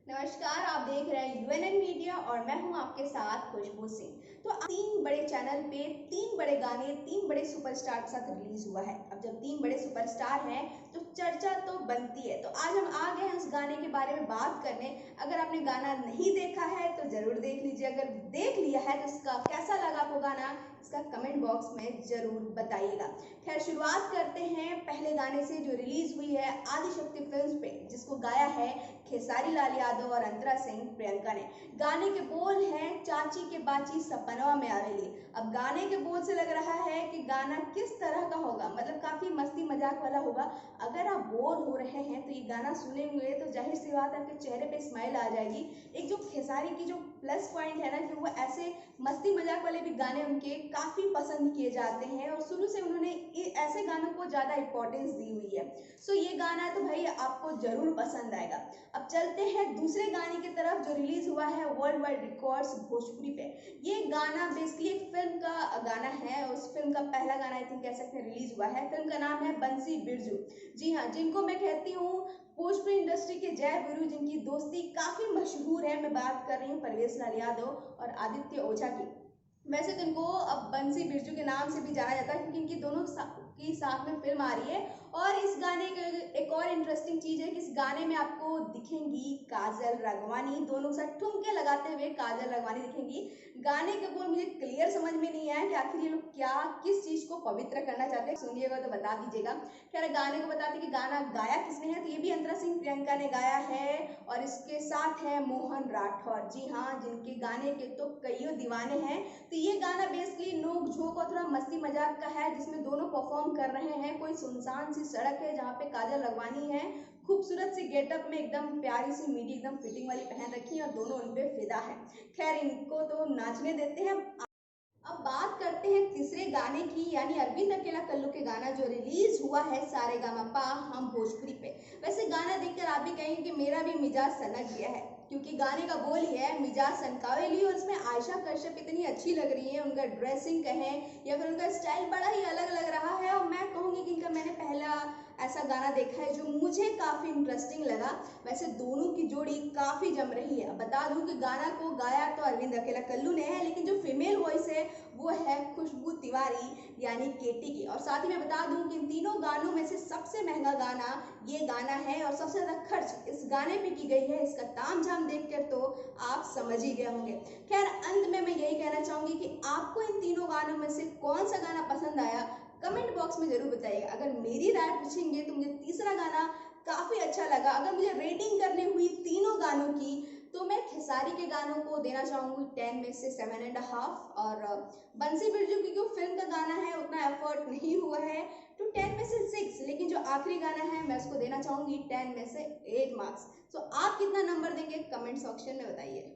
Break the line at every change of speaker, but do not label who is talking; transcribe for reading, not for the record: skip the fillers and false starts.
नमस्कार, आप देख रहे हैं यूएनएन मीडिया और मैं हूं आपके साथ खुशबू सिंह। तो तीन बड़े चैनल पे तीन बड़े गाने तीन बड़े सुपरस्टार के साथ रिलीज हुआ है। अब जब तीन बड़े सुपरस्टार हैं तो चर्चा तो बनती है। तो आज हम आ गए हैं उस गाने के बारे में बात करने। अगर आपने गाना नहीं देखा है तो जरूर देख लीजिए, अगर देख लिया है तो इसका कैसा लगा आपको गाना, इसका कमेंट बॉक्स में जरूर बताइएगा। खैर, शुरुआत करते हैं पहले गाने से जो रिलीज हुई है आदिशक्ति फिल्म्स पे, जिसको गाया है खेसारी लाल यादव और अंतरा सिंह प्रियंका ने। गाने के बोल हैं चाची के बाची सपनवा में आवेली। अब गाने के बोल से लग रहा है कि गाना किस तरह का होगा, मतलब काफी मस्ती मजाक वाला होगा। अगर आप बोर हो रहे हैं तो ये गाना सुनेंगे तो जाहिर सी बात आपके चेहरे पे स्माइल आ जाएगी। एक जो खेसारी की जो प्लस पॉइंट है ना कि वो ऐसे मस्ती मजाक वाले भी गाने उनके काफी पसंद किए जाते हैं और शुरू से उन्होंने ऐसे गानों को ज्यादा इंपॉर्टेंस दी हुई है। सो ये गाना तो भाई आपको जरूर पसंद आएगा। अब चलते हैं दूसरे गाने की तरफ जो रिलीज हुआ है वर्ल्ड वाइड रिकॉर्ड्स भोजपुरी पे। ये गाना बेसिकली एक फिल्म का गाना है। उस फिल्म का पहला गाना आई थिंक कह सकते हैं रिलीज हुआ है। फिल्म का नाम है बंसी बिरजू। जी हाँ, जिनको मैं कहती हूँ भोजपुरी इंडस्ट्री के जय गुरु, जिनकी दोस्ती काफी मशहूर है। मैं बात कर रही हूँ परवेश लाल यादव और आदित्य ओझा की। वैसे तो इनको अब बंसी बिरजू के नाम से भी जाना जाता है क्योंकि इनकी दोनों की साथ में फिल्म आ रही है। और इस गाने के एक और इंटरेस्टिंग चीज है कि इस गाने में आपको दिखेंगी काजल राघवानी, दोनों साथ ठुमके लगाते हुए काजल राघवानी दिखेंगी। गाने के बोल मुझे क्लियर समझ में नहीं आया कि आखिर ये लोग क्या किस चीज को पवित्र करना चाहते हैं, सुनिएगा तो बता दीजिएगा। खैर, गाने को बताते कि गाना गाया किसने है, तो ये भी अंतरा सिंह प्रियंका ने गाया है और इसके साथ है मोहन राठौर। जी हाँ, जिनके गाने के तो कईयों दीवाने हैं। तो ये गाना बेसिकली नोक झोंक और थोड़ा मस्ती मजाक का है, जिसमें दोनों परफॉर्म कर रहे हैं। कोई सुनसान सी सड़क है जहाँ पे काजल राघवानी है खूबसूरत सी गेटअप में, एकदम प्यारी सी मीडी एकदम फिटिंग वाली पहन रखी है और दोनों उन पे फिदा है। खैर, इनको तो नाचने देते हैं। अब बात करते हैं तीसरे गाने की, यानी अरविंद अकेला कल्लू के गाना जो रिलीज हुआ है सारेगामापा हम भोजपुरी पे। वैसे गाना देखकर आप भी कहेंगे कि मेरा भी मिजाज सनक गया है, क्योंकि गाने का बोल ही है मिजाज सनकावेली। और इसमें आयशा कश्यप इतनी अच्छी लग रही है, उनका ड्रेसिंग कहें या फिर उनका स्टाइल बड़ा ही अलग लग रहा है। और मैं कहूँगी कि इनका मैंने पहला ऐसा गाना देखा है जो मुझे काफी इंटरेस्टिंग लगा। वैसे दोनों की जोड़ी काफी जम रही है। बता दूं कि गाना को गाया तो अरविंद अकेला कल्लू ने है, लेकिन जो फीमेल वॉइस है वो है खुशबू तिवारी यानी केटी की। और साथ ही मैं बता दूं कि इन तीनों गानों में से सबसे महंगा गाना ये गाना है और सबसे ज्यादा खर्च इस गाने पे की गई है। इसका तामझाम देखकर तो आप समझ ही गए होंगे। खैर, अंत में मैं यही कहना चाहूंगी कि आपको इन तीनों गानों में से कौन सा गाना पसंद आया, कमेंट बॉक्स में जरूर बताइएगा। अगर मेरी राय पूछेंगे तो मुझे तीसरा गाना काफी अच्छा लगा। अगर मुझे रेटिंग करनी हुई तीनों गानों की तो मैं खेसारी के गानों को देना चाहूंगी 10 में से 7.5। और बंसी बिरजू की क्योंकि फिल्म का गाना है उतना एफर्ट नहीं हुआ है तो 10 में से 6। लेकिन जो आखिरी गाना है मैं उसको देना चाहूंगी 10 में से 8 मार्क्स। तो आप कितना नंबर देंगे कमेंट सेक्शन में बताइए।